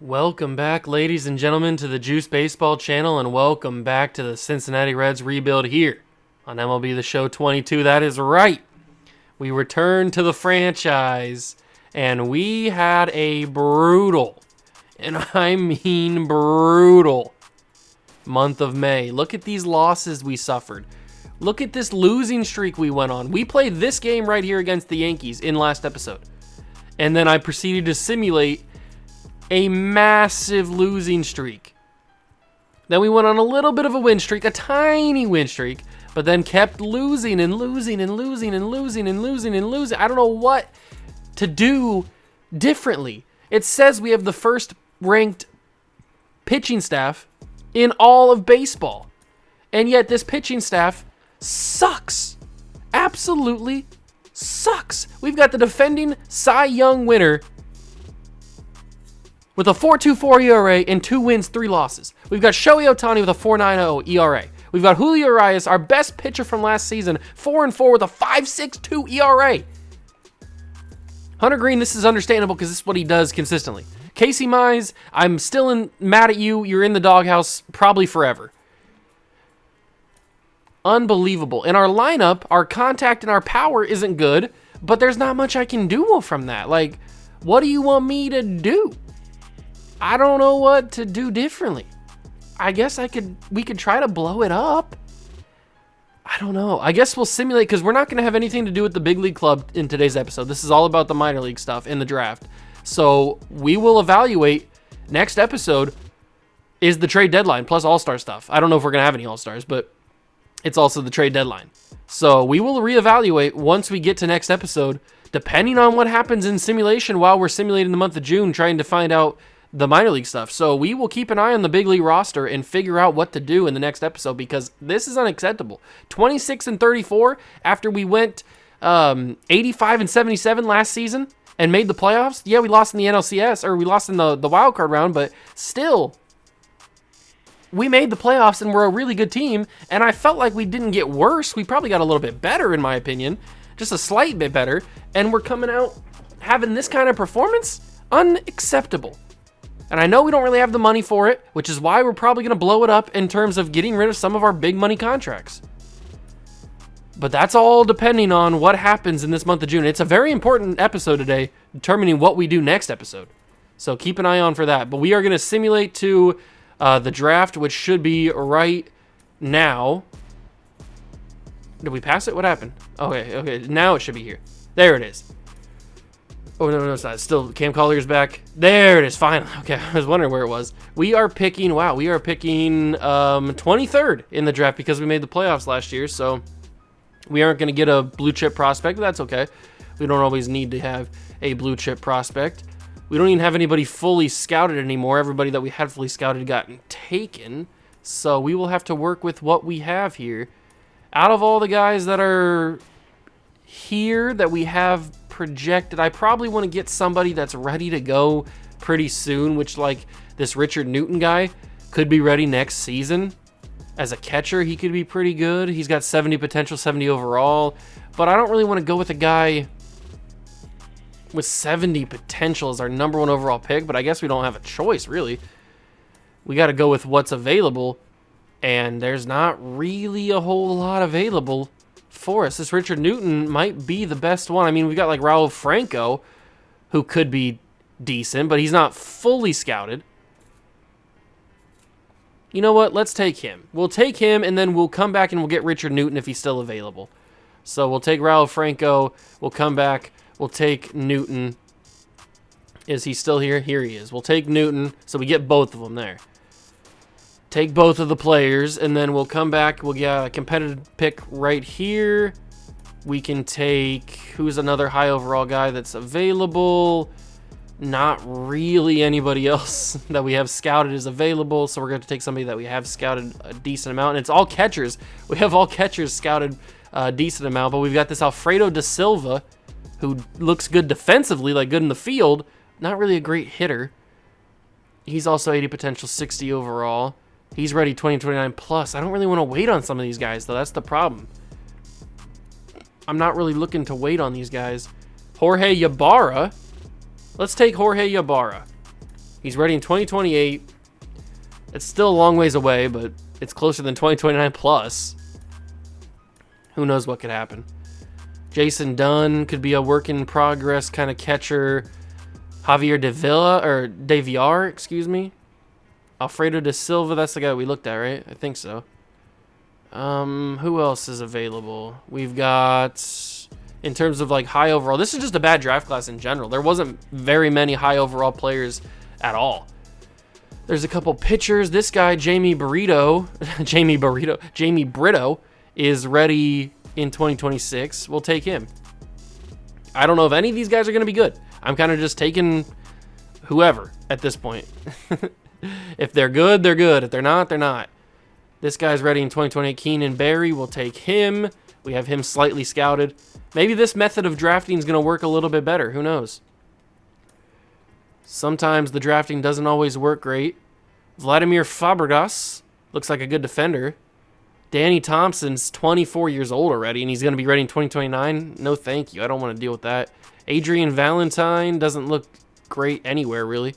Welcome back, ladies and gentlemen, to the Juice Baseball channel, and welcome back to the Cincinnati Reds rebuild here on MLB The Show 22. That is right. We returned to the franchise, and we had a brutal, and I mean brutal, month of May. Look at these losses we suffered. Look at this losing streak we went on. We played this game right here against the Yankees in last episode, and then I proceeded to simulate a massive losing streak. Then we went on a little bit of a win streak, a tiny win streak, but then kept losing and losing and losing and losing and losing and losing. I don't know what to do differently. It says we have the first ranked pitching staff in all of baseball, and yet this pitching staff sucks. Absolutely sucks. We've got the defending Cy Young winner with a 4.24 ERA and 2 wins, 3 losses. We've got Shohei Ohtani with a 4.90 ERA. We've got Julio Urias, our best pitcher from last season, 4-4 with a 5.62 ERA. Hunter Green, this is understandable because this is what he does consistently. Casey Mize, I'm still mad at you. You're in the doghouse probably forever. Unbelievable. In our lineup, our contact and our power isn't good, but there's not much I can do from that. Like, what do you want me to do? I don't know what to do differently. I guess we could try to blow it up. I don't know. I guess we'll simulate, because we're not going to have anything to do with the big league club in today's episode. This is all about the minor league stuff in the draft. So we will evaluate next episode is the trade deadline plus all-star stuff. I don't know if we're going to have any all-stars, but it's also the trade deadline. So we will reevaluate once we get to next episode, depending on what happens in simulation while we're simulating the month of June, trying to find out the minor league stuff. So we will keep an eye on the big league roster and figure out what to do in the next episode, because this is unacceptable. 26-34 after we went 85-77 last season and made the playoffs. Yeah, we lost in the NLCS, or we lost in the wild card round, but still, we made the playoffs and we're a really good team. And I felt like we didn't get worse. We probably got a little bit better, in my opinion, just a slight bit better. And we're coming out having this kind of performance? Unacceptable. And I know we don't really have the money for it, which is why we're probably going to blow it up in terms of getting rid of some of our big money contracts. But that's all depending on what happens in this month of June. It's a very important episode today, determining what we do next episode. So keep an eye on for that. But we are going to simulate to the draft, which should be right now. Did we pass it? What happened? Okay. Now it should be here. There it is. Oh, no, it's not. Still, Cam Collier's back. There it is, finally. Okay, I was wondering where it was. We are picking 23rd in the draft because we made the playoffs last year, so we aren't going to get a blue-chip prospect, but that's okay. We don't always need to have a blue-chip prospect. We don't even have anybody fully scouted anymore. Everybody that we had fully scouted got taken, so we will have to work with what we have here. Out of all the guys that are here that we have projected, I probably want to get somebody that's ready to go pretty soon, which, like, this Richard Newton guy could be ready next season. As a catcher, he could be pretty good. He's got 70 potential, 70 overall, but I don't really want to go with a guy with 70 potential as our number 1 overall pick, but I guess we don't have a choice, really. We got to go with what's available, and there's not really a whole lot available for us. This Richard Newton might be the best one. I mean, we got like Raul Franco, who could be decent, but he's not fully scouted. You know what? Let's take him. We'll take him, and then we'll come back and we'll get Richard Newton if he's still available. So we'll take Raul Franco. We'll come back. We'll take Newton. Is he still here? Here he is. We'll take Newton, so we get both of them there. Take both of the players, and then we'll come back. We'll get a competitive pick right here. We can take, who's another high overall guy that's available? Not really anybody else that we have scouted is available, so we're going to take somebody that we have scouted a decent amount. And it's all catchers. We have all catchers scouted a decent amount, but we've got this Alfredo da Silva, who looks good defensively, like good in the field. Not really a great hitter. He's also 80 potential, 60 overall. He's ready 2029 plus. I don't really want to wait on some of these guys, though. That's the problem. I'm not really looking to wait on these guys. Jorge Ybarra. Let's take Jorge Ybarra. He's ready in 2028. It's still a long ways away, but it's closer than 2029 plus. Who knows what could happen. Jason Dunn could be a work in progress kind of catcher. Javier De Villar, excuse me. Alfredo de Silva, that's the guy we looked at, right? I think so. Who else is available? We've got, in terms of like high overall, this is just a bad draft class in general. There wasn't very many high overall players at all. There's a couple pitchers. This guy, Jamie Brito, is ready in 2026. We'll take him. I don't know if any of these guys are going to be good. I'm kind of just taking whoever at this point. If they're good, they're good. If they're not, they're not. This guy's ready in 2028. Keenan Barry, we'll take him. We have him slightly scouted. Maybe this method of drafting is going to work a little bit better. Who knows? Sometimes the drafting doesn't always work great. Vladimir Fabregas looks like a good defender. Danny Thompson's 24 years old already, and he's going to be ready in 2029. No, thank you. I don't want to deal with that. Adrian Valentine doesn't look great anywhere, really.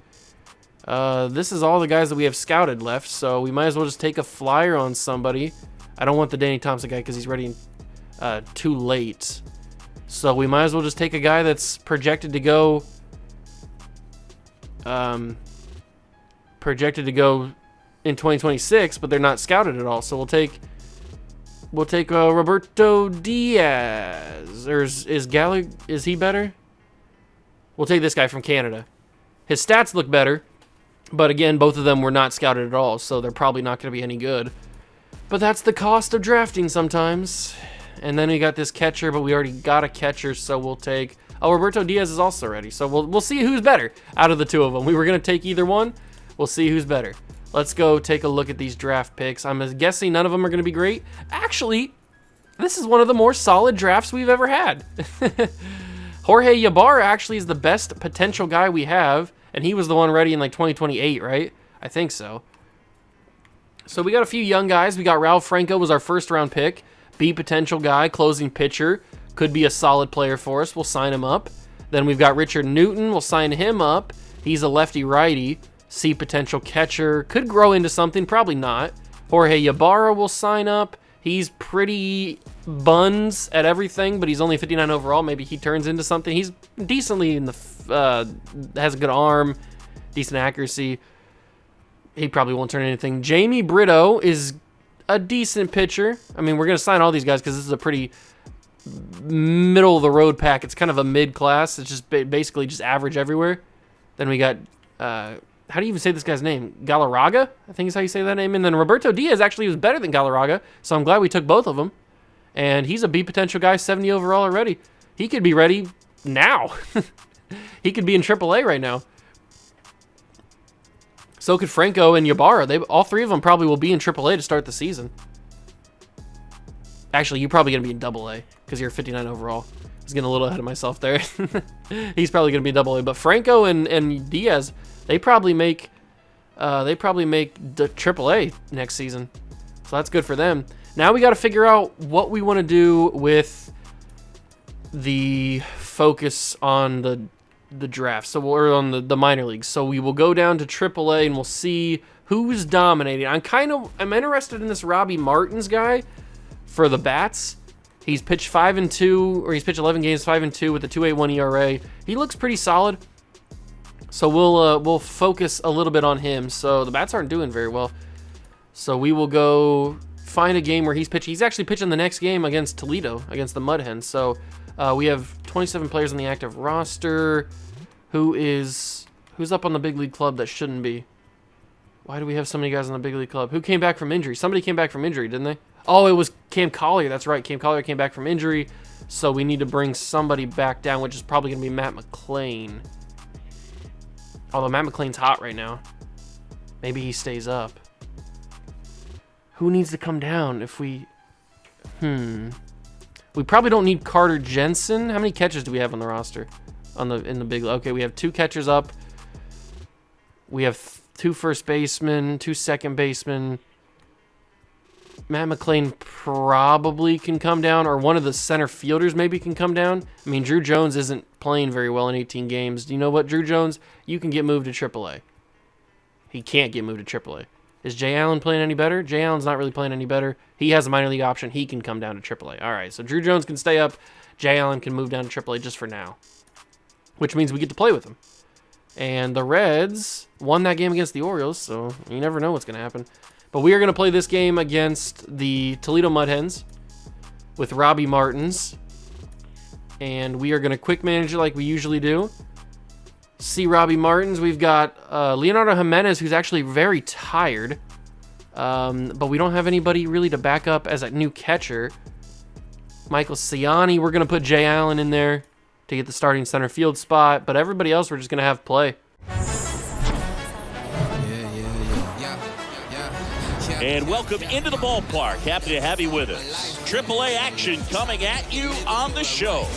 This is all the guys that we have scouted left, so we might as well just take a flyer on somebody. I don't want the Danny Thompson guy because he's ready too late. So we might as well just take a guy that's projected to go in 2026, but they're not scouted at all. So we'll take Roberto Diaz. Or is Gallagher, is he better? We'll take this guy from Canada. His stats look better, but again, both of them were not scouted at all, so they're probably not going to be any good. But that's the cost of drafting sometimes. And then we got this catcher, but we already got a catcher, so we'll take... Oh, Roberto Diaz is also ready, so we'll see who's better out of the two of them. We were going to take either one. We'll see who's better. Let's go take a look at these draft picks. I'm guessing none of them are going to be great. Actually, this is one of the more solid drafts we've ever had. Jorge Ybarra actually is the best potential guy we have, and he was the one ready in like 2028, right? I think so. So we got a few young guys. We got Ralph Franco was our first round pick. B potential guy, closing pitcher. Could be a solid player for us. We'll sign him up. Then we've got Richard Newton. We'll sign him up. He's a lefty-righty. C potential catcher. Could grow into something. Probably not. Jorge Ybarra will sign up. He's pretty buns at everything, but he's only 59 overall. Maybe he turns into something. He's decently in the has a good arm, decent accuracy. He probably won't turn anything. Jamie Brito is a decent pitcher. I mean, we're going to sign all these guys because this is a pretty middle-of-the-road pack. It's kind of a mid-class. It's just basically just average everywhere. Then we got, how do you even say this guy's name? Galarraga, I think is how you say that name. And then Roberto Diaz actually was better than Galarraga, so I'm glad we took both of them. And he's a B potential guy, 70 overall already. He could be ready now. He could be in AAA right now. So could Franco and Ybarra. All three of them probably will be in AAA to start the season. Actually, you're probably going to be in AA because you're 59 overall. I was getting a little ahead of myself there. He's probably going to be AA. But Franco and Diaz, they probably make the AAA next season. So that's good for them. Now we got to figure out what we want to do with the focus on the draft. So we're on the minor leagues. So we will go down to AAA and we'll see who's dominating. I'm interested in this Robbie Martins guy for the Bats. He's pitched 5-2, or he's pitched 11 games, 5-2 with a 2.81 ERA. He looks pretty solid. So we'll focus a little bit on him. So the Bats aren't doing very well. So we will go find a game where he's pitching. He's actually pitching the next game against Toledo, against the Mud Hens. So we have 27 players on the active roster. Who's up on the big league club that shouldn't be? Why do we have so many guys on the big league club? Who came back from injury? Somebody came back from injury, didn't they? Oh, it was Cam Collier. That's right. Cam Collier came back from injury. So we need to bring somebody back down, which is probably going to be Matt McClain. Although Matt McClain's hot right now. Maybe he stays up. Who needs to come down if we... We probably don't need Carter Jensen. How many catchers do we have on the roster? In the big... Okay, we have 2 catchers up. We have 2 first basemen, 2 second basemen. Matt McClain probably can come down, or one of the center fielders maybe can come down. I mean, Drew Jones isn't playing very well in 18 games. Do you know what, Drew Jones? You can get moved to AAA. He can't get moved to AAA. Is Jay Allen playing any better? Jay Allen's not really playing any better. He has a minor league option. He can come down to AAA. All right, so Drew Jones can stay up. Jay Allen can move down to AAA just for now, which means we get to play with him. And the Reds won that game against the Orioles, so you never know what's going to happen. But we are going to play this game against the Toledo Mud Hens with Robbie Martins. And we are going to quick manage it like we usually do. See Robbie Martins. We've got Leonardo Jimenez, who's actually very tired. But we don't have anybody really to back up as a new catcher. Michael Ciani, we're going to put Jay Allen in there to get the starting center field spot. But everybody else, we're just going to have play. And welcome into the ballpark. Happy to have you with us. AAA action coming at you on the show.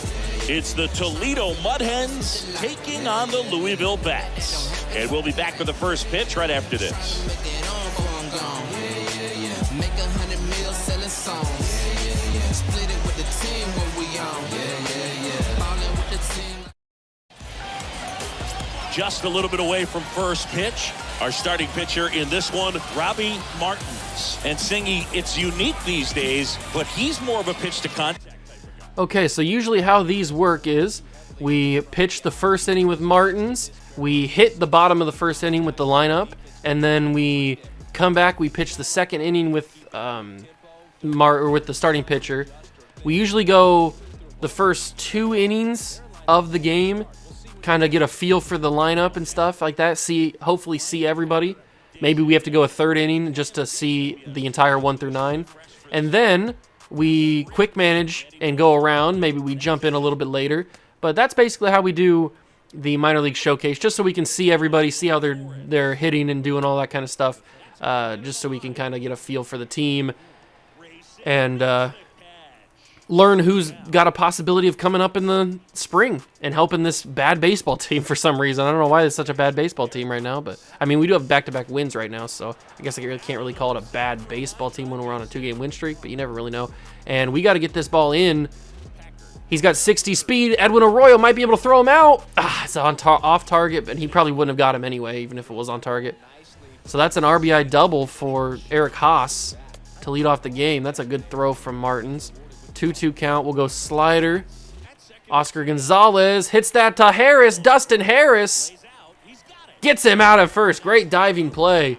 It's the Toledo Mud Hens taking on the Louisville Bats. And we'll be back with the first pitch right after this. Just a little bit away from first pitch. Our starting pitcher in this one, Robbie Martins. And Singy, it's unique these days, but he's more of a pitch to contact. Okay, so usually how these work is we pitch the first inning with Martins, we hit the bottom of the first inning with the lineup, and then we come back, we pitch the second inning with with the starting pitcher. We usually go the first 2 innings of the game, kind of get a feel for the lineup and stuff like that, hopefully see everybody. Maybe we have to go a 3rd inning just to see the entire 1 through 9. And then we quick manage and go around. Maybe we jump in a little bit later. But that's basically how we do the minor league showcase, just so we can see everybody, see how they're hitting and doing all that kind of stuff, just so we can kind of get a feel for the team and learn who's got a possibility of coming up in the spring and helping this bad baseball team for some reason. I don't know why it's such a bad baseball team right now, but I mean, we do have back-to-back wins right now, so I guess I can't really call it a bad baseball team when we're on a 2-game win streak, but you never really know. And we got to get this ball in. He's got 60 speed. Edwin Arroyo might be able to throw him out. It's off target, but he probably wouldn't have got him anyway, even if it was on target. So that's an RBI double for Eric Haas to lead off the game. That's a good throw from Martins. 2-2 count. We'll go slider. Oscar Gonzalez hits that to Harris. Dustin Harris gets him out at first. Great diving play.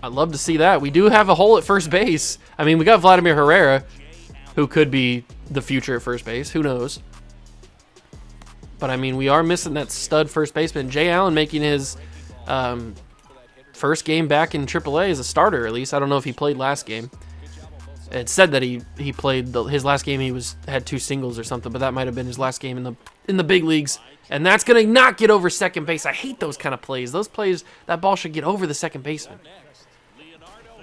I'd love to see that. We do have a hole at first base. I mean, we got Vladimir Herrera, who could be the future at first base. Who knows? But, I mean, we are missing that stud first baseman. Jay Allen making his first game back in AAA as a starter, at least. I don't know if he played last game. It said that he played his last game. He had 2 singles or something, but that might have been his last game in the big leagues. And that's gonna not get over second base. I hate those kind of plays. Those plays, that ball should get over the second baseman.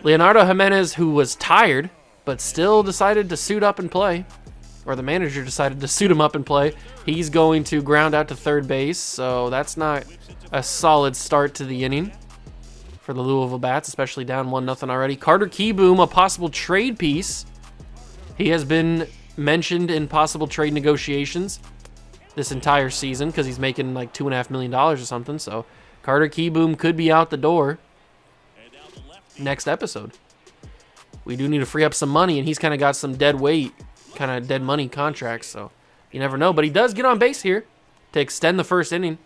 Leonardo Jimenez, who was tired but still decided to suit up and play, or the manager decided to suit him up and play. He's going to ground out to third base, so that's not a solid start to the inning for the Louisville Bats, especially down 1-0 already. Carter Keyboom, a possible trade piece. He has been mentioned in possible trade negotiations this entire season because he's making like $2.5 million or something. So Carter Keyboom could be out the door next episode. We do need to free up some money, and he's kind of got some dead weight, kind of dead money contracts, so you never know. But he does get on base here to extend the first inning,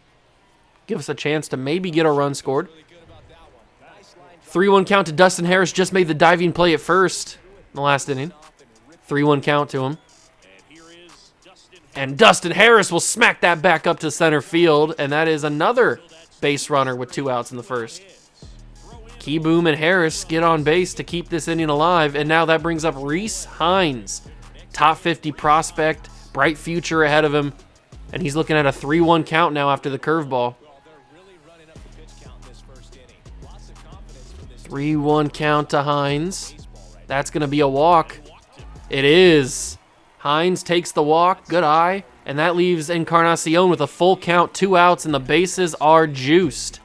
give us a chance to maybe get a run scored. 3-1 count to Dustin Harris. Just made the diving play at first in the last inning. 3-1 count to him. And Dustin Harris will smack that back up to center field, and that is another base runner with 2 outs in the first. Keyboom and Harris get on base to keep this inning alive, and now that brings up Reese Hines. Top 50 prospect, bright future ahead of him, and he's looking at a 3-1 count now after the curveball. 3-1 count to Hines. That's going to be a walk. It is. Hines takes the walk. Good eye. And that leaves Encarnacion with a full count, 2 outs, and the bases are juiced.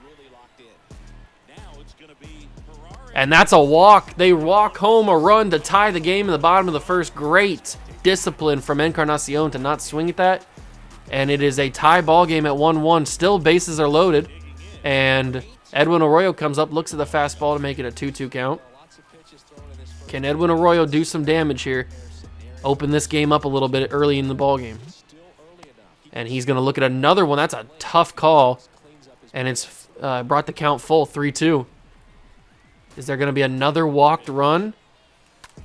And that's a walk. They walk home a run to tie the game in the bottom of the first. Great discipline from Encarnacion to not swing at that. And it is a tie ball game at 1-1. Still bases are loaded. And Edwin Arroyo comes up, looks at the fastball to make it a 2-2 count. Can Edwin Arroyo do some damage here? Open this game up a little bit early in the ball game. And he's going to look at another one. That's a tough call. And it's brought the count full, 3-2. Is there going to be another walked run?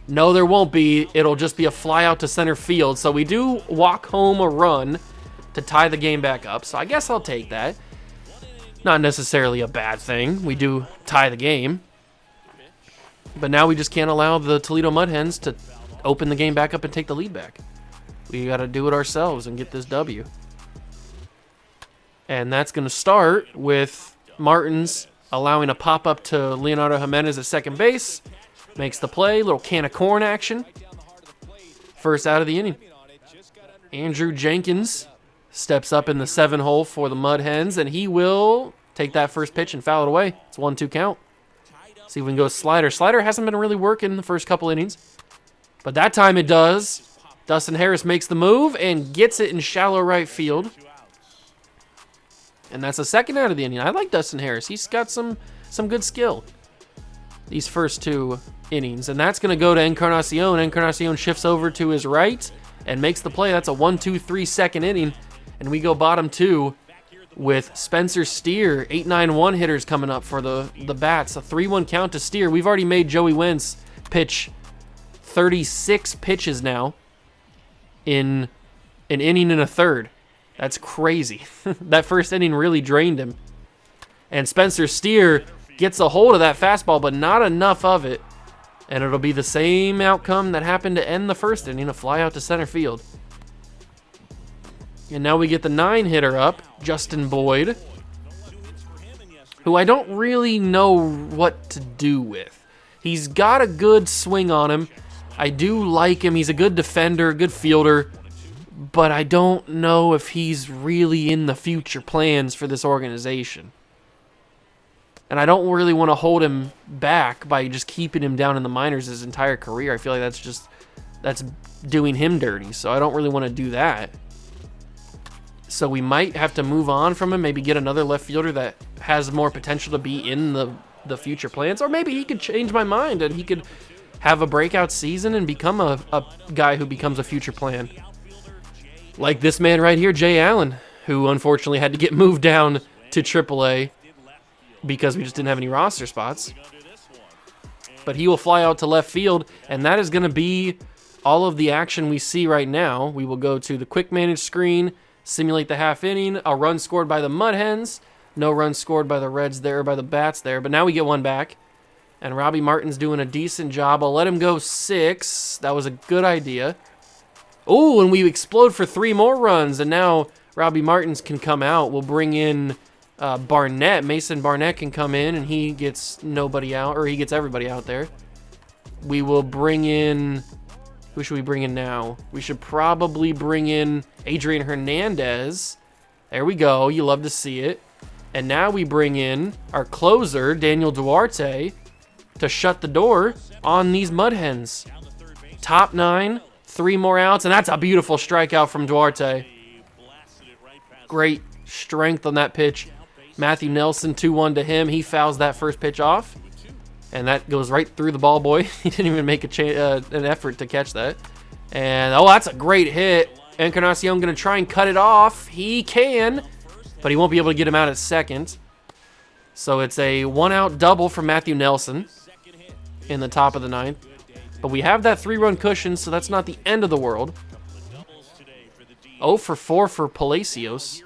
No, there won't be. It'll just be a fly out to center field. So we do walk home a run to tie the game back up. So I guess I'll take that. Not necessarily a bad thing. We do tie the game. But now we just can't allow the Toledo Mud Hens to open the game back up and take the lead back. We got to do it ourselves and get this W. And that's going to start with Martins allowing a pop-up to Leonardo Jimenez at second base. Makes the play. Little can of corn action. First out of the inning. Andrew Jenkins steps up in the 7-hole for the Mud Hens, and he will take that first pitch and foul it away. It's 1-2 count. See if we can go slider. Slider hasn't been really working the first couple innings, but that time it does. Dustin Harris makes the move and gets it in shallow right field. And that's the second out of the inning. I like Dustin Harris. He's got some good skill these first two innings. And that's going to go to Encarnacion. Encarnacion shifts over to his right and makes the play. That's a 1-2-3 second inning. And we go bottom two with Spencer Steer. 8-9-1 hitters coming up for the bats. A 3-1 count to Steer. We've already made Joey Wentz pitch 36 pitches now in an inning and a third. That's crazy. That first inning really drained him. And Spencer Steer gets a hold of that fastball, but not enough of it. And it'll be the same outcome that happened to end the first inning, a fly out to center field. And now we get the 9-hitter up, Justin Boyd, who I don't really know what to do with. He's got a good swing on him. I do like him. He's a good defender, good fielder. But I don't know if he's really in the future plans for this organization. And I don't really want to hold him back by just keeping him down in the minors his entire career. I feel like that's doing him dirty. So I don't really want to do that. So we might have to move on from him, maybe get another left fielder that has more potential to be in the future plans. Or maybe he could change my mind and he could have a breakout season and become a guy who becomes a future plan. Like this man right here, Jay Allen, who unfortunately had to get moved down to AAA because we just didn't have any roster spots. But he will fly out to left field, and that is going to be all of the action we see right now. We will go to the quick manage screen, simulate the half inning, a run scored by the Mud Hens, no run scored by the Reds there, by the Bats there, but now we get one back. And Robbie Martin's doing a decent job. I'll let him go 6. That was a good idea. Oh, and we explode for 3 more runs, and now Robbie Martins can come out. We'll bring in Barnett. Mason Barnett can come in, and he gets nobody out, or he gets everybody out there. We will bring in... Who should we bring in now? We should probably bring in Adrian Hernandez. There we go. You love to see it. And now we bring in our closer, Daniel Duarte, to shut the door on these Mud Hens. Top 9. 3 more outs, and that's a beautiful strikeout from Duarte. Great strength on that pitch. Matthew Nelson, 2-1 to him. He fouls that first pitch off, and that goes right through the ball boy. He didn't even make an effort to catch that. And, oh, that's a great hit. Encarnacion going to try and cut it off. He can, but he won't be able to get him out at second. So it's a 1-out double for Matthew Nelson in the top of the 9th. But we have that 3-run cushion, so that's not the end of the world. 0 for 4 for Palacios.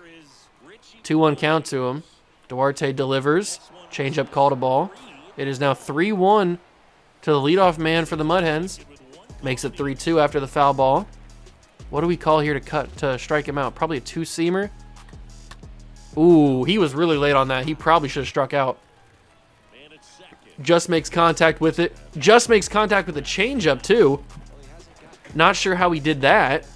2-1 count to him. Duarte delivers. Change-up call to ball. It is now 3-1 to the leadoff man for the Mud Hens. Makes it 3-2 after the foul ball. What do we call here to strike him out? Probably a 2-seamer. Ooh, he was really late on that. He probably should have struck out. Just makes contact with it. Just makes contact with the changeup, too. Not sure how he did that.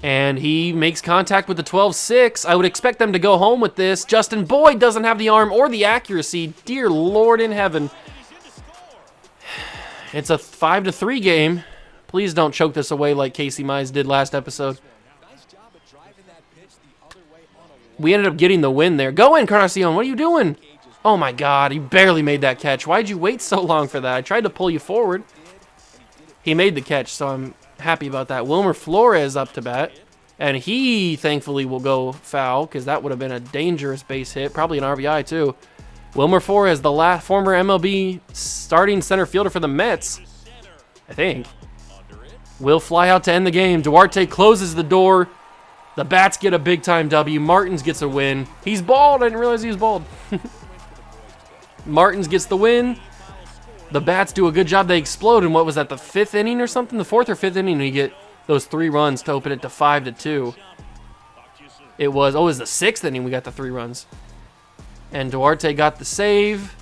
And he makes contact with the 12-6. I would expect them to go home with this. Justin Boyd doesn't have the arm or the accuracy. Dear Lord in heaven. It's a 5-3 game. Please don't choke this away like Casey Mize did last episode. we ended up getting the win there. Go, Encarnacion. What are you doing? Oh, my God. You barely made that catch. Why'd you wait so long for that? I tried to pull you forward. He made the catch, so I'm happy about that. Wilmer Flores up to bat. And he, thankfully, will go foul because that would have been a dangerous base hit. Probably an RBI, too. Wilmer Flores, the last former MLB starting center fielder for the Mets, I think, will fly out to end the game. Duarte closes the door. The Bats get a big-time W. Martins gets a win. He's bald. I didn't realize he was bald. Martins gets the win. The Bats do a good job. They explode in, what was that, the 5th inning or something? The 4th or 5th inning, and you get those 3 runs to open it to 5-2. It was the 6th inning we got the 3 runs. And Duarte got the save.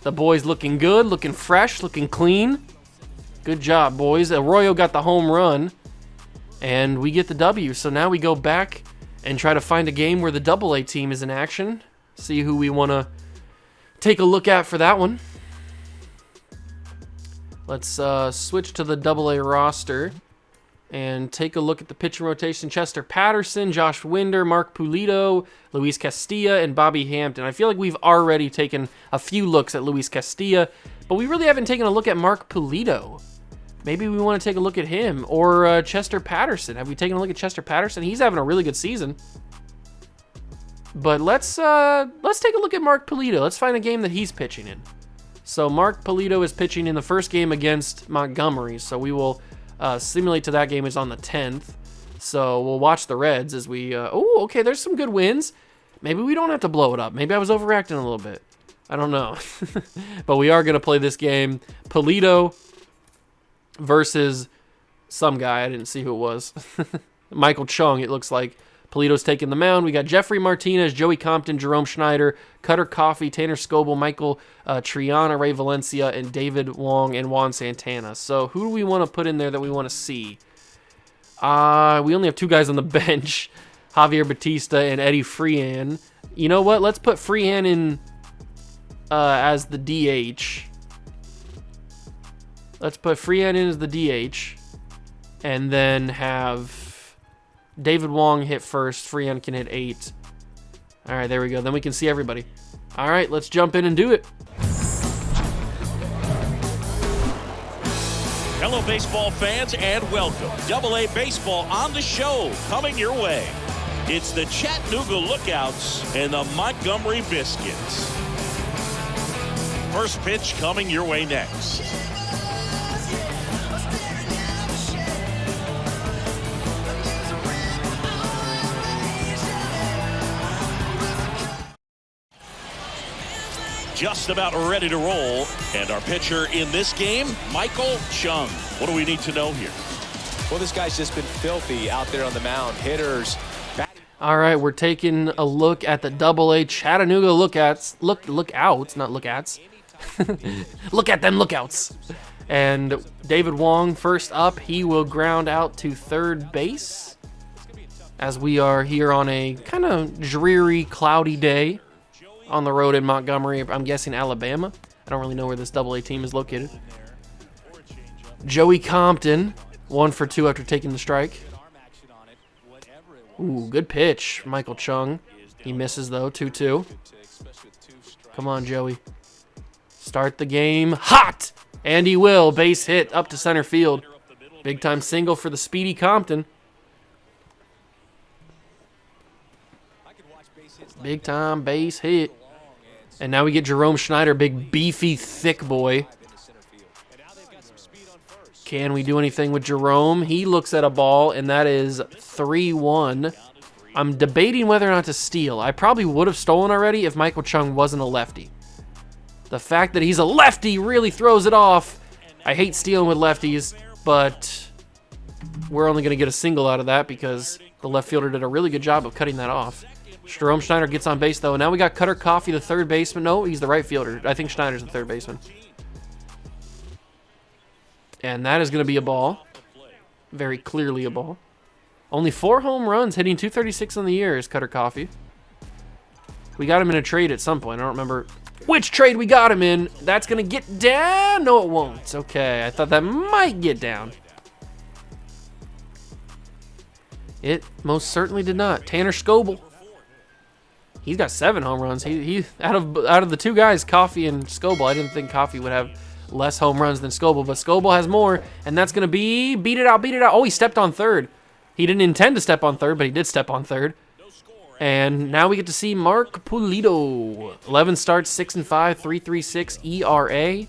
The boys looking good, looking fresh, looking clean. Good job, boys. Arroyo got the home run. And we get the W. So now we go back and try to find a game where the AA team is in action. See who we want to take a look at for that one. Let's switch to the AA roster and take a look at the pitching rotation. Chester Patterson, Josh Winder, Mark Pulido, Luis Castilla, and Bobby Hampton. I feel like we've already taken a few looks at Luis Castilla, but we really haven't taken a look at Mark Pulido. Maybe we want to take a look at him, or Chester Patterson. Have we taken a look at Chester Patterson? He's having a really good season. But let's take a look at Mark Pulido. Let's find a game that he's pitching in. So Mark Pulido is pitching in the first game against Montgomery, so we will simulate to that game. Is on the 10th, so we'll watch the Reds as we okay, there's some good wins. Maybe we don't have to blow it up. Maybe I was overreacting a little bit, I don't know. But we are going to play this game. Pulido versus some guy, I didn't see who it was. Michael Chung, it looks like. Pulido's taking the mound. We got Jeffrey Martinez, Joey Compton, Jerome Schneider, Cutter Coffey, Tanner Scoble, Michael Triana, Ray Valencia, and David Wong and Juan Santana. So who do we want to put in there that we want to see? We only have 2 guys on the bench, Javier Batista and Eddie Freehan. You know what? Let's put Freehan in as the DH. Let's put Freehan in as the DH, and then have David Wong hit first. Freehan can hit 8. All right, there we go. Then we can see everybody. All right, let's jump in and do it. Hello, baseball fans, and welcome. AA Baseball on the show, coming your way. It's the Chattanooga Lookouts and the Montgomery Biscuits. First pitch coming your way next. Just about ready to roll, and our pitcher in this game, Michael Chung. What do we need to know here? Well, this guy's just been filthy out there on the mound. Hitters. All right, we're taking a look at the AA Chattanooga Lookouts. Lookouts, not lookouts. Look at them lookouts. And David Wong first up. He will ground out to third base as we are here on a kind of dreary, cloudy day on the road in Montgomery. I'm guessing Alabama. I don't really know where this AA team is located. Joey Compton, 1 for 2 after taking the strike. Ooh, good pitch, Michael Chung. He misses though, 2-2. Come on, Joey. Start the game hot! And he will. Base hit up to center field. Big time single for the speedy Compton. Big time base hit. And now we get Jerome Schneider, big beefy thick boy. Can we do anything with Jerome? He looks at a ball, and that is 3-1. I'm debating whether or not to steal. I probably would have stolen already if Michael Chung wasn't a lefty. The fact that he's a lefty really throws it off. I hate stealing with lefties, but we're only going to get a single out of that because the left fielder did a really good job of cutting that off. Jerome Schneider gets on base, though. Now we got Cutter Coffey, the third baseman. No, he's the right fielder. I think Schneider's the third baseman. And that is going to be a ball. Very clearly a ball. Only 4 home runs, hitting .236 on the year is Cutter Coffey. We got him in a trade at some point. I don't remember which trade we got him in. That's going to get down. No, it won't. Okay, I thought that might get down. It most certainly did not. Tanner Scoble. He's got 7 home runs. He out of the 2 guys, Coffey and Scoble, I didn't think Coffey would have less home runs than Scoble, but Scoble has more, and that's going to be beat it out. Oh, he stepped on third. He didn't intend to step on third, but he did step on third. And now we get to see Mark Pulido. 11 starts, 6-5, 3.36 ERA.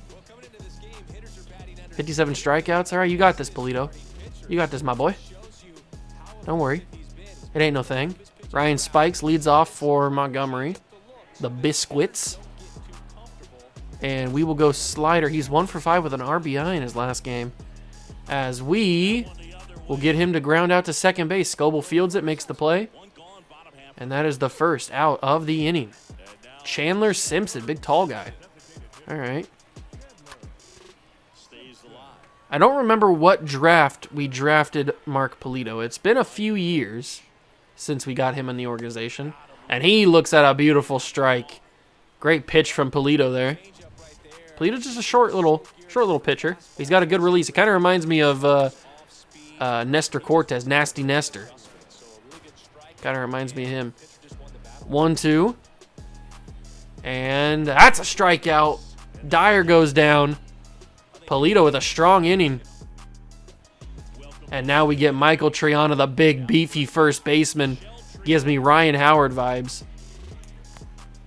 57 strikeouts. All right, you got this, Pulido. You got this, my boy. Don't worry. It ain't no thing. Ryan Spikes leads off for Montgomery. The Biscuits. And we will go slider. He's 1 for 5 with an RBI in his last game. As we will get him to ground out to second base. Scoble fields it, makes the play. And that is the first out of the inning. Chandler Simpson, big tall guy. All right. I don't remember what draft we drafted Mark Pulido. It's been a few years since we got him in the organization. And he looks at a beautiful strike. Great pitch from Pulido there. Pulido's just a short little pitcher. He's got a good release. It kind of reminds me of Nestor Cortez, Nasty Nestor. Kind of reminds me of him. 1-2. And that's a strikeout. Dyer goes down. Pulido with a strong inning. And now we get Michael Triana, the big, beefy first baseman. Gives me Ryan Howard vibes.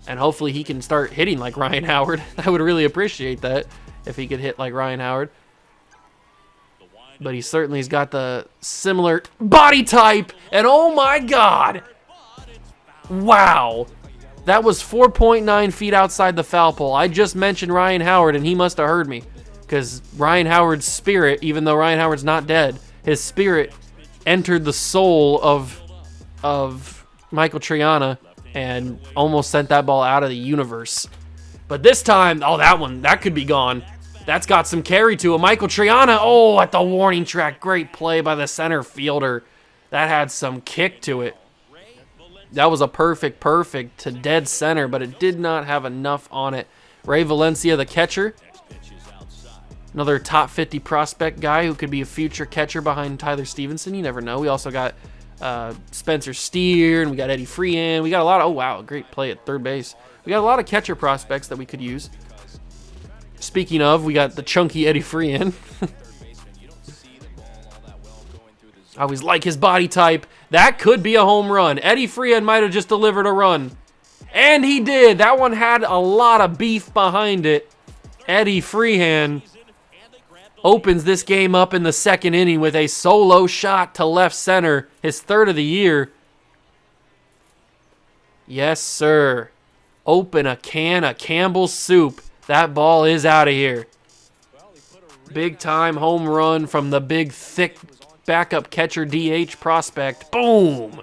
And hopefully he can start hitting like Ryan Howard. I would really appreciate that if he could hit like Ryan Howard. But he certainly has got the similar body type. And oh my God. Wow. That was 4.9 feet outside the foul pole. I just mentioned Ryan Howard and he must have heard me. Because Ryan Howard's spirit, even though Ryan Howard's not dead, his spirit entered the soul of Michael Triana and almost sent that ball out of the universe. But this time, oh, that could be gone. That's got some carry to it. Michael Triana, oh, at the warning track. Great play by the center fielder. That had some kick to it. That was a perfect to dead center, but it did not have enough on it. Ray Valencia, the catcher. Another top 50 prospect guy who could be a future catcher behind Tyler Stevenson. You never know. We also got Spencer Steer, and we got Eddie Freehan. We got a lot of, oh wow, great play at third base. We got a lot of catcher prospects that we could use. Speaking of, we got the chunky Eddie Freehan. I always like his body type. That could be a home run. Eddie Freehan might have just delivered a run. And he did. That one had a lot of beef behind it. Eddie Freehan opens this game up in the second inning with a solo shot to left center, his third of the year. Yes, sir. Open a can of Campbell's soup. That ball is out of here. Big time home run from the big, thick backup catcher DH prospect. Boom!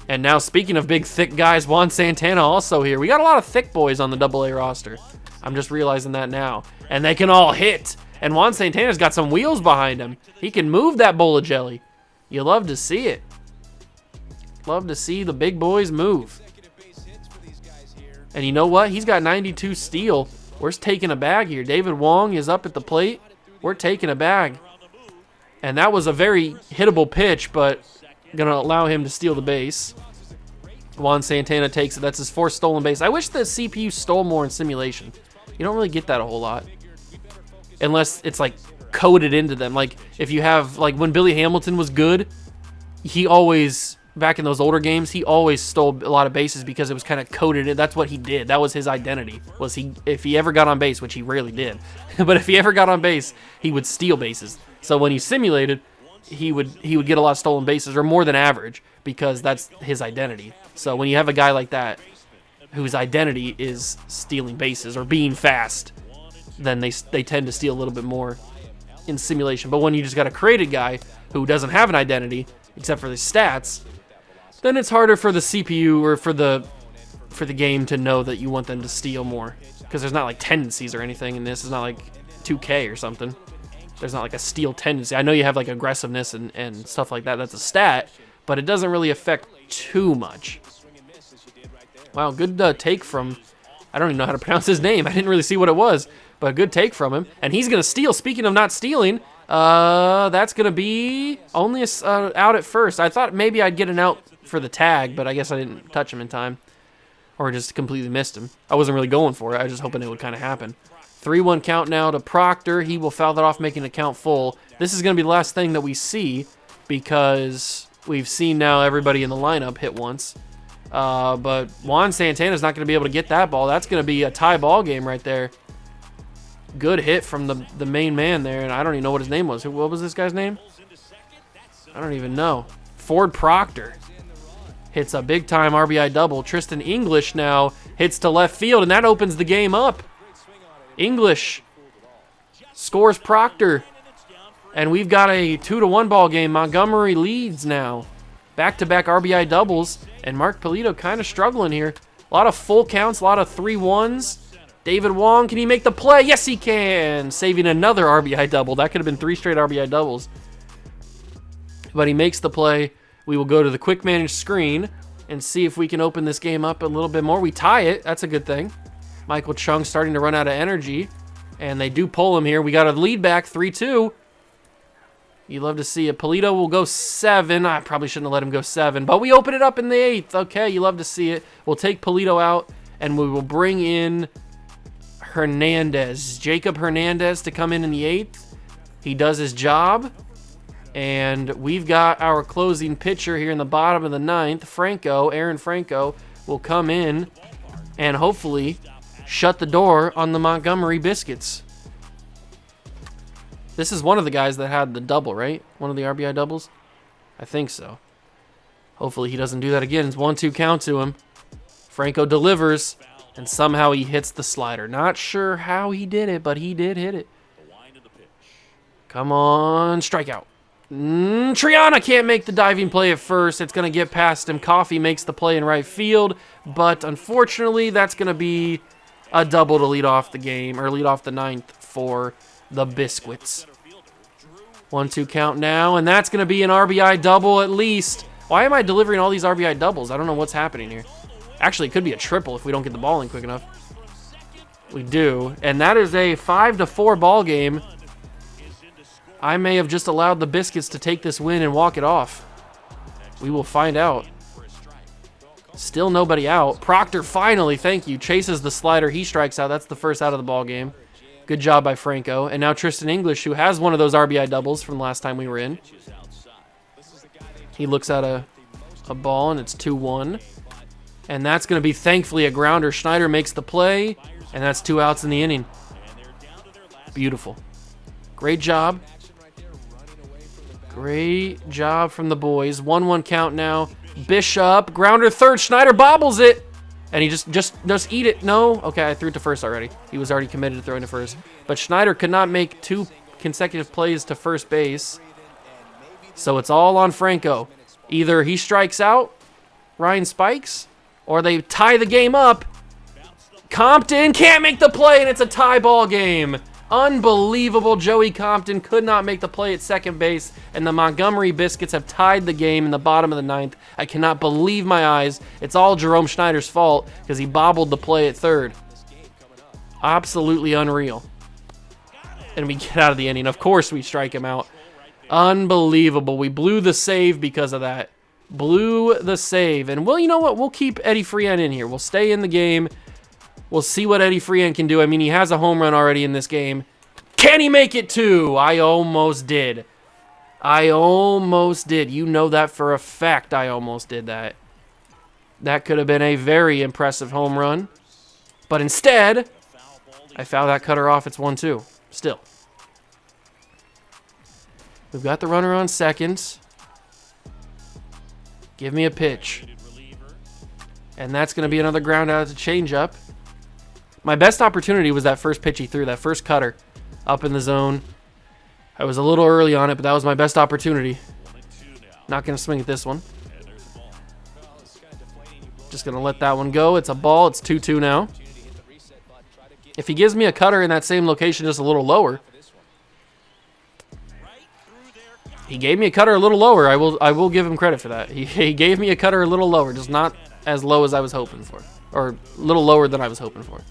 And now, speaking of big, thick guys, Juan Santana also here. We got a lot of thick boys on the AA roster. I'm just realizing that now. And they can all hit. And Juan Santana's got some wheels behind him. He can move that bowl of jelly. You love to see it. Love to see the big boys move. And you know what? He's got 92 steal. We're taking a bag here. David Wong is up at the plate. We're taking a bag. And that was a very hittable pitch, but going to allow him to steal the base. Juan Santana takes it. That's his 4th stolen base. I wish the CPU stole more in simulation. You don't really get that a whole lot. Unless it's like coded into them. Like if you have, like when Billy Hamilton was good, he always, back in those older games, he always stole a lot of bases because it was kind of coded in. That's what he did. That was his identity. Was he, if he ever got on base, which he rarely did, but if he ever got on base, he would steal bases. So when he simulated, he would get a lot of stolen bases, or more than average, because that's his identity. So when you have a guy like that, whose identity is stealing bases or being fast, then they tend to steal a little bit more in simulation. But when you just got a created guy who doesn't have an identity except for the stats, then it's harder for the CPU or for the game to know that you want them to steal more, because there's not like tendencies or anything in this. It's not like 2K or something. There's not like a steal tendency. I know you have like aggressiveness and stuff like that. That's a stat, but it doesn't really affect too much. Wow, good take from, I don't even know how to pronounce his name. I didn't really see what it was, but a good take from him. And he's going to steal. Speaking of not stealing, That's going to be only out at first. I thought maybe I'd get an out for the tag, but I guess I didn't touch him in time. Or just completely missed him. I wasn't really going for it. I was just hoping it would kind of happen. 3-1 count now to Proctor. He will foul that off, making the count full. This is going to be the last thing that we see because we've seen now everybody in the lineup hit once. But Juan Santana's not going to be able to get that ball. That's going to be a tie ball game right there. Good hit from the main man there, and I don't even know what his name was. What was this guy's name? I don't even know. Ford Proctor hits a big-time RBI double. Tristan English now hits to left field, and that opens the game up. English scores Proctor, and we've got a 2-1 ball game. Montgomery leads now. Back-to-back RBI doubles, and Mark Polito kind of struggling here. A lot of full counts, a lot of 3-1s. David Wong, can he make the play? Yes, he can. Saving another RBI double. That could have been 3 straight RBI doubles. But he makes the play. We will go to the quick manage screen and see if we can open this game up a little bit more. We tie it. That's a good thing. Michael Chung starting to run out of energy, and they do pull him here. We got a lead back, 3-2. You love to see it. Polito will go 7. I probably shouldn't have let him go 7, but we open it up in the 8th. Okay, you love to see it. We'll take Polito out, and we will bring in Hernandez. Jacob Hernandez to come in the 8th. He does his job. And we've got our closing pitcher here in the bottom of the 9th. Aaron Franco, will come in and hopefully shut the door on the Montgomery Biscuits. This is one of the guys that had the double, right? One of the RBI doubles? I think so. Hopefully he doesn't do that again. It's 1-2 count to him. Franco delivers, and somehow he hits the slider. Not sure how he did it, but he did hit it. Come on, strikeout. Triana can't make the diving play at first. It's going to get past him. Coffee makes the play in right field, but unfortunately, that's going to be a double to lead off the game, or lead off the 9th for the Biscuits. 1-2 count now, and that's going to be an RBI double at least. Why am I delivering all these RBI doubles? I don't know what's happening here. Actually, it could be a triple if we don't get the ball in quick enough. We do, and that is a 5-4 ball game. I may have just allowed the Biscuits to take this win and walk it off. We will find out. Still nobody out. Proctor finally, thank you, chases the slider. He strikes out. That's the first out of the ball game. Good job by Franco. And now Tristan English, who has one of those RBI doubles from last time we were in. He looks at a ball, and it's 2-1. And that's going to be, thankfully, a grounder. Schneider makes the play, and that's 2 outs in the inning. Beautiful. Great job. Great job from the boys. 1-1 count now. Bishop, grounder third. Schneider bobbles it. And he just eat it. No? Okay, I threw it to first already. He was already committed to throwing to first. But Schneider could not make 2 consecutive plays to first base. So it's all on Franco. Either he strikes out, Ryan spikes, or they tie the game up. Compton can't make the play, and it's a tie ball game. Unbelievable. Joey Compton could not make the play at second base, and the Montgomery Biscuits have tied the game in the bottom of the 9th. I cannot believe my eyes. It's all Jerome Schneider's fault because he bobbled the play at third. Absolutely unreal. And we get out of the inning. Of course we strike him out. Unbelievable. We blew the save because of that. Blew the save. And, well, you know what? We'll keep Eddie Freehan in here. We'll stay in the game. We'll see what Eddie Freehan can do. I mean, he has a home run already in this game. Can he make it 2? I almost did. I almost did. You know that for a fact I almost did that. That could have been a very impressive home run. But instead, I fouled that cutter off. It's 1-2. Still. We've got the runner on second. Give me a pitch. And that's going to be another ground out to change up. My best opportunity was that first pitch he threw, that first cutter up in the zone. I was a little early on it, but that was my best opportunity. Not going to swing at this one. Just going to let that one go. It's a ball. It's 2-2 now. If he gives me a cutter in that same location just a little lower. He gave me a cutter a little lower. I will give him credit for that. He gave me a cutter a little lower, just not as low as I was hoping for. Or a little lower than I was hoping for.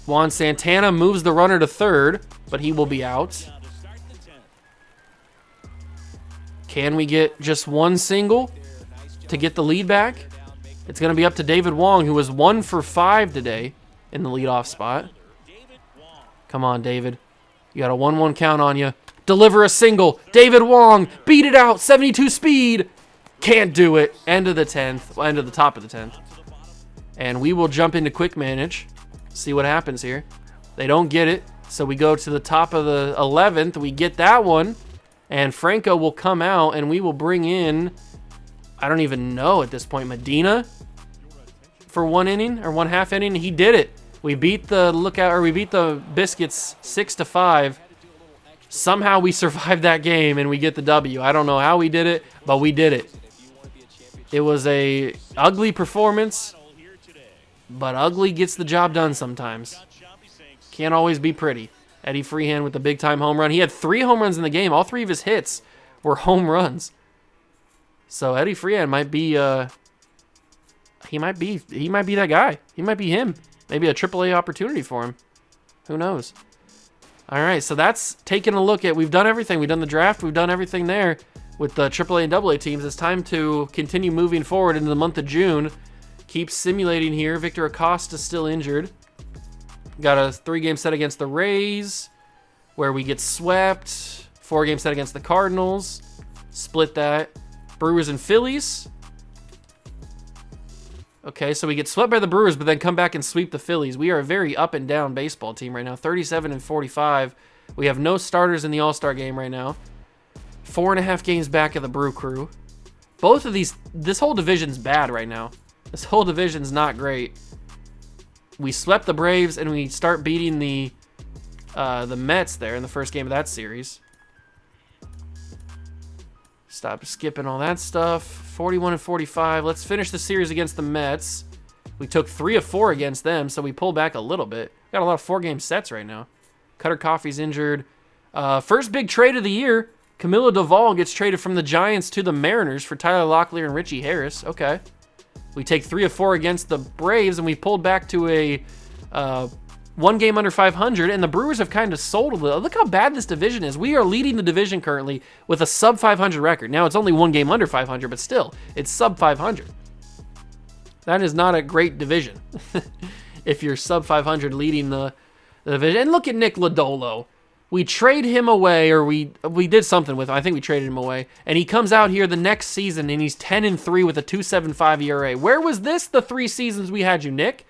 Juan Santana moves the runner to third, but he will be out. Can we get just one single to get the lead back? It's going to be up to David Wong, who was 1 for 5 today in the leadoff spot. Come on, David. You got a 1-1 count on you. Deliver a single. David Wong, beat it out, 72 speed. Can't do it. End of the 10th. Well, end of the top of the 10th. And we will jump into quick manage. See what happens here. They don't get it. So we go to the top of the 11th. We get that one. And Franco will come out and we will bring in, I don't even know at this point, Medina for 1 inning or 1/2 inning. He did it. We beat the Biscuits 6-5. Somehow we survived that game and we get the W. I don't know how we did it, but we did it. It was a ugly performance, but ugly gets the job done sometimes. Can't always be pretty. Eddie Freehan with the big-time home run. He had 3 home runs in the game. All 3 of his hits were home runs. So Eddie Freehan might be he might be that guy. He might be him. Maybe a AAA opportunity for him. Who knows? All right, so that's taking a look at, we've done everything. We've done the draft. We've done everything there with the AAA and AA teams. It's time to continue moving forward into the month of June. Keep simulating here. Victor Acosta's still injured. Got a 3-game set against the Rays where we get swept. 4-game set against the Cardinals. Split that. Brewers and Phillies. Okay, so we get swept by the Brewers, but then come back and sweep the Phillies. We are a very up and down baseball team right now. 37-45. We have no starters in the All-Star game right now. 4.5 games back of the Brew Crew. Both of these, this whole division's bad right now. This whole division's not great. We swept the Braves and we start beating the Mets there in the first game of that series. Stop skipping all that stuff. 41-45. Let's finish the series against the Mets. We took 3 of 4 against them, so we pulled back a little bit. Got a lot of 4-game sets right now. Cutter Coffey's injured. First big trade of the year. Camilo Doval gets traded from the Giants to the Mariners for Tyler Locklear and Richie Harris. Okay. We take 3 of 4 against the Braves, and we pulled back to a 1 game under 500, and the Brewers have kind of sold a little. Look how bad this division is. We are leading the division currently with a sub-500 record. Now, it's only 1 game under 500, but still, it's sub-500. That is not a great division if you're sub-500 leading the division. And look at Nick Lodolo. We trade him away, or we did something with him. I think we traded him away. And he comes out here the next season, and he's 10-3 with a 2.75 ERA. Where was this the 3 seasons we had you, Nick?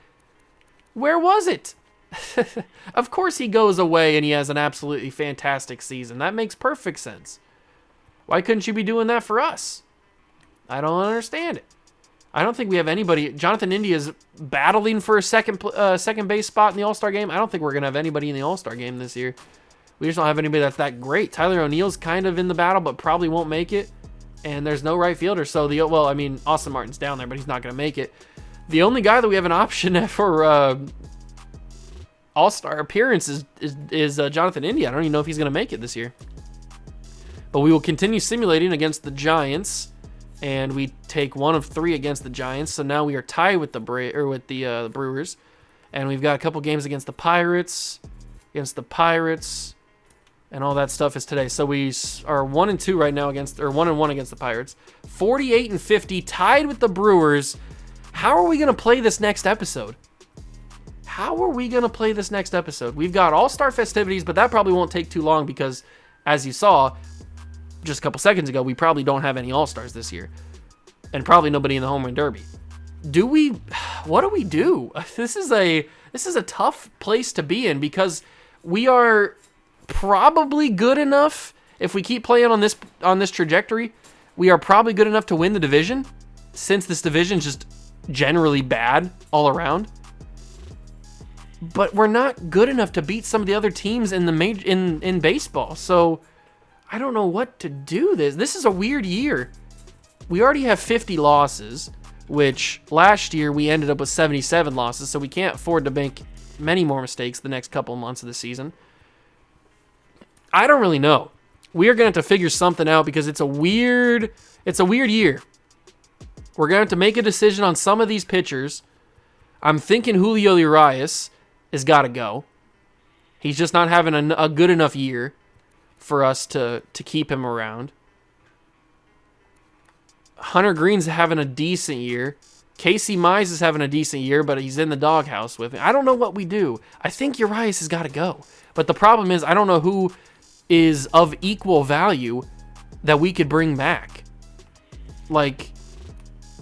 Where was it? Of course he goes away, and he has an absolutely fantastic season. That makes perfect sense. Why couldn't you be doing that for us? I don't understand it. I don't think we have anybody. Jonathan India is battling for a second base spot in the All-Star game. I don't think we're going to have anybody in the All-Star game this year. We just don't have anybody that's that great. Tyler O'Neill's kind of in the battle, but probably won't make it. And there's no right fielder. So, Austin Martin's down there, but he's not going to make it. The only guy that we have an option for All-Star appearance is Jonathan India. I don't even know if he's going to make it this year. But we will continue simulating against the Giants. And we take 1 of 3 against the Giants. So now we are tied with the Brewers. And we've got a couple games against the Pirates. And all that stuff is today. So we are 1-2 right now 1-1 against the Pirates. 48-50, tied with the Brewers. How are we going to play this next episode? We've got All-Star festivities, but that probably won't take too long because, as you saw just a couple seconds ago, we probably don't have any All-Stars this year. And probably nobody in the Home Run Derby. What do we do? This is a tough place to be in because we are probably good enough, if we keep playing on this trajectory, we are probably good enough to win the division, since this division is just generally bad all around. But we're not good enough to beat some of the other teams in in baseball. So I don't know what to do. This is a weird year. We already have 50 losses, which last year we ended up with 77 losses, so we can't afford to make many more mistakes the next couple of months of the season. I don't really know. We are going to have to figure something out because it's a weird year. We're going to have to make a decision on some of these pitchers. I'm thinking Julio Urias. has got to go. He's just not having a good enough year for us to keep him around. Hunter Green's having a decent year. Casey Mize is having a decent year, but he's in the doghouse with me. I don't know what we do. I think Urias has got to go. But the problem is I don't know who is of equal value that we could bring back. Like,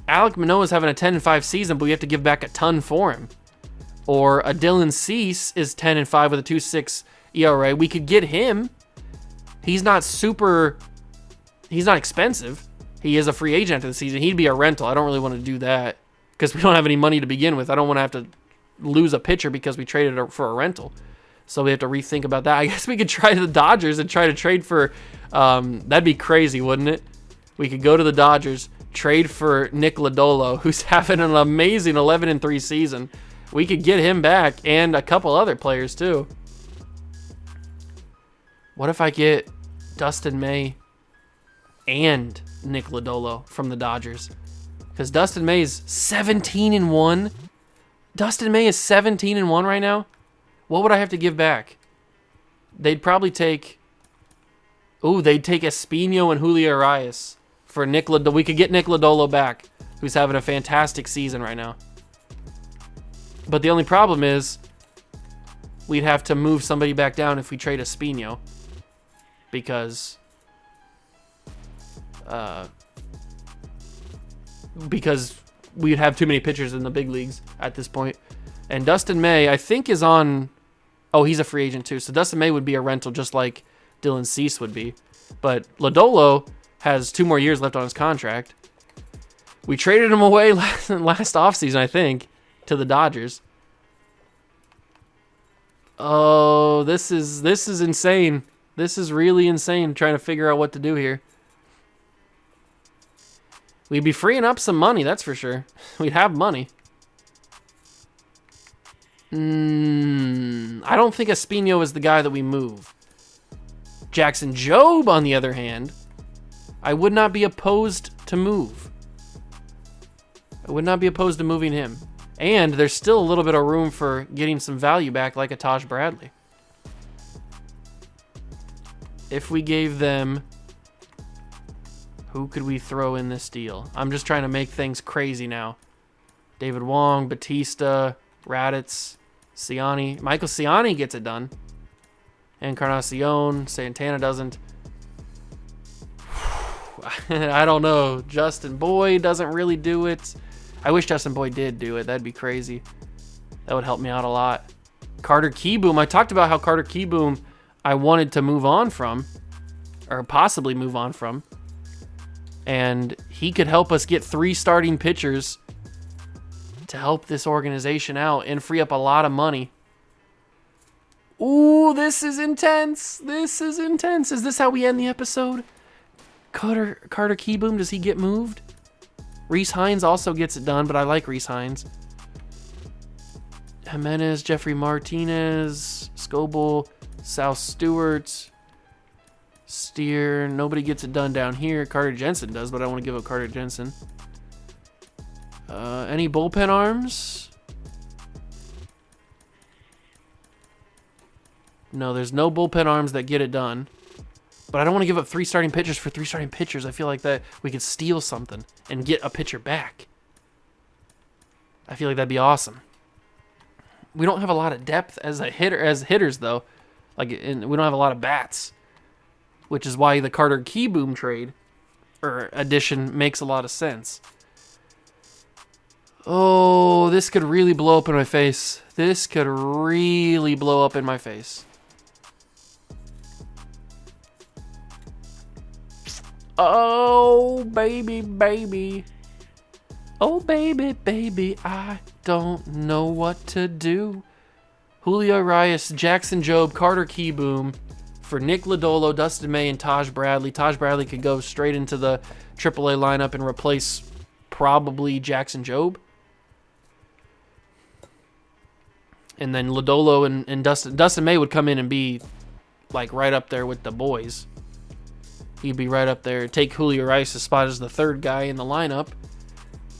Alek Manoah's having a 10-5 season, but we have to give back a ton for him. Or a Dylan Cease is 10-5 with a 2.6 ERA. We could get him. He's not expensive. He is a free agent after the season. He'd be a rental. I don't really want to do that because we don't have any money to begin with. I don't want to have to lose a pitcher because we traded for a rental. So we have to rethink about that. I guess we could try the Dodgers and try to trade for, that'd be crazy, wouldn't it? We could go to the Dodgers, trade for Nick Lodolo, who's having an amazing 11-3 season. We could get him back and a couple other players too. What if I get Dustin May and Nick Lodolo from the Dodgers? Because Dustin May is 17-1. Dustin May is 17-1 right now. What would I have to give back? They'd probably take... they'd take Espino and Julio Urias for Nick Lodolo. We could get Nick Lodolo back, who's having a fantastic season right now. But the only problem is we'd have to move somebody back down if we trade Espino. Because we'd have too many pitchers in the big leagues at this point. And Dustin May, I think, is on... he's a free agent too. So Dustin May would be a rental just like Dylan Cease would be. But Lodolo has 2 more years left on his contract. We traded him away last offseason, I think, to the Dodgers. Oh, this is insane. This is really insane trying to figure out what to do here. We'd be freeing up some money, that's for sure. We'd have money. I don't think Espino is the guy that we move. Jackson Jobe, on the other hand, I would not be opposed to move. I would not be opposed to moving him. And there's still a little bit of room for getting some value back like a Taj Bradley. If we gave them... Who could we throw in this deal? I'm just trying to make things crazy now. David Wong, Batista, Raditz, Ciani. Michael Ciani gets it done. Encarnacion, Santana doesn't. I don't know. Justin Boyd doesn't really do it. I wish Justin Boyd did do it. That'd be crazy. That would help me out a lot. Carter Kieboom. I talked about how Carter Kieboom I wanted to move on from, or possibly move on from. And he could help us get 3 starting pitchers to help this organization out and free up a lot of money. Ooh, this is intense. This is intense. Is this how we end the episode? Carter Kieboom, does he get moved? Reese Hines also gets it done, but I like Reese Hines. Jimenez, Jeffrey Martinez, Scoble, South Stewart, Steer. Nobody gets it done down here. Carter Jensen does, but I want to give up Carter Jensen. Any bullpen arms? No, there's no bullpen arms that get it done. But I don't want to give up 3 starting pitchers for 3 starting pitchers. I feel like that we could steal something and get a pitcher back. I feel like that'd be awesome. We don't have a lot of depth as hitters though. We don't have a lot of bats, which is why the Carter Kieboom trade or addition makes a lot of sense. Oh, this could really blow up in my face. This could really blow up in my face. Oh, baby, baby. Oh, baby, baby, I don't know what to do. Julio Urias, Jackson Jobe, Carter Kieboom for Nick Lodolo, Dustin May, and Taj Bradley. Taj Bradley could go straight into the AAA lineup and replace probably Jackson Jobe. And then Lodolo and Dustin May would come in and be like right up there with the boys. He'd be right up there. Take Julio Urias' spot as the 3rd guy in the lineup.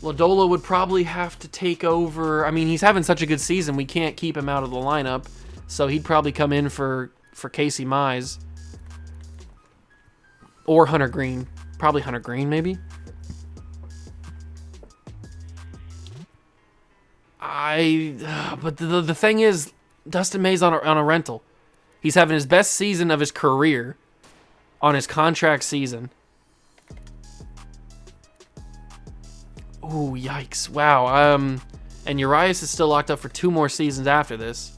Lodolo would probably have to take over. I mean, he's having such a good season, we can't keep him out of the lineup. So he'd probably come in for Casey Mize. Or Hunter Green. Probably Hunter Green, maybe. But the thing is, Dustin May's on a rental. He's having his best season of his career on his contract season. Ooh, yikes. Wow. And Urias is still locked up for 2 more seasons after this.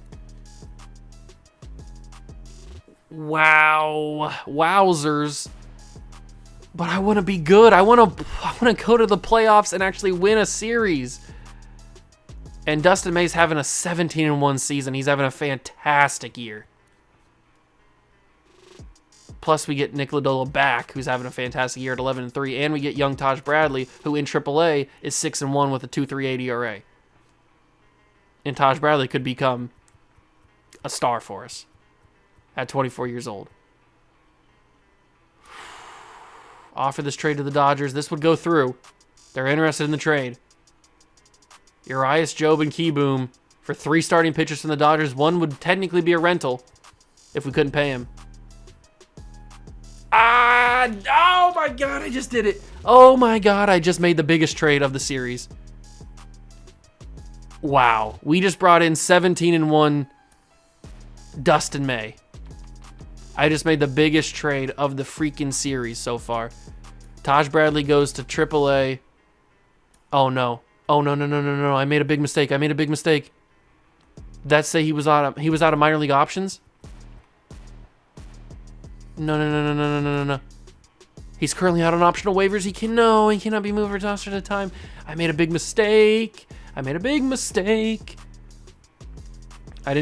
Wow. Wowzers. But I want to be good. I want to go to the playoffs and actually win a series. And Dustin May's having a 17-1 season. He's having a fantastic year. Plus, we get Nick Lodolo back, who's having a fantastic year at 11-3, and we get young Taj Bradley, who in AAA is 6-1 with a 2.38 ERA. And Taj Bradley could become a star for us at 24 years old. Offer this trade to the Dodgers. This would go through. They're interested in the trade. Urias, Job, and Keyboom for 3 starting pitchers from the Dodgers. 1 would technically be a rental if we couldn't pay him. Oh my God, I just did it. Oh my God, I just made the biggest trade of the series. Wow, we just brought in 17-1 Dustin May. I just made the biggest trade of the freaking series so far. Taj Bradley goes to AAA. Oh no. Oh no. I made a big mistake. That's say he was out of minor league options? No. He's currently out on optional waivers. He cannot be moved for roster at a time. I made a big mistake. I didn't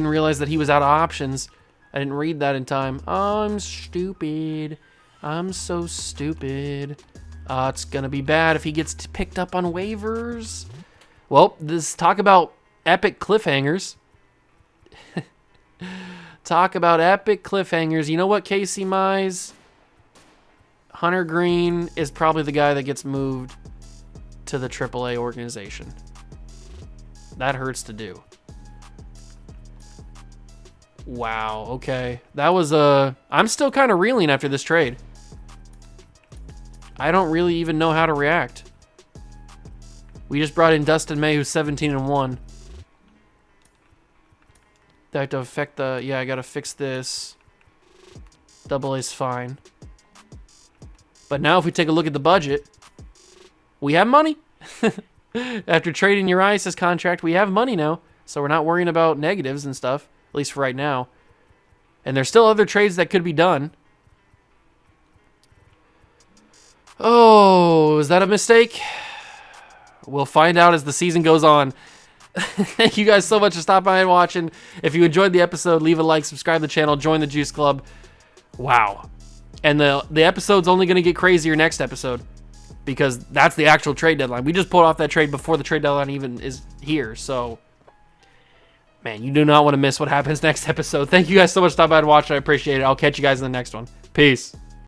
realize that he was out of options. I didn't read that in time. I'm stupid. I'm so stupid. It's gonna be bad if he gets picked up on waivers. Well, talk about epic cliffhangers. You know what, Casey Mize? Hunter Green is probably the guy that gets moved to the AAA organization. That hurts to do. Wow, okay. That was I'm still kind of reeling after this trade. I don't really even know how to react. We just brought in Dustin May, who's 17-1. I have to affect I gotta fix this. Double A's fine. But now if we take a look at the budget, we have money. After trading Urias' contract, we have money now. So we're not worrying about negatives and stuff, at least for right now. And there's still other trades that could be done. Oh, is that a mistake? We'll find out as the season goes on. Thank you guys so much for stopping by and watching. If you enjoyed the episode, leave a like, subscribe to the channel, join the Juice Club. Wow. And the episode's only going to get crazier next episode because that's the actual trade deadline. We just pulled off that trade before the trade deadline even is here. So, man, you do not want to miss what happens next episode. Thank you guys so much for stopping by and watching. I appreciate it. I'll catch you guys in the next one. Peace.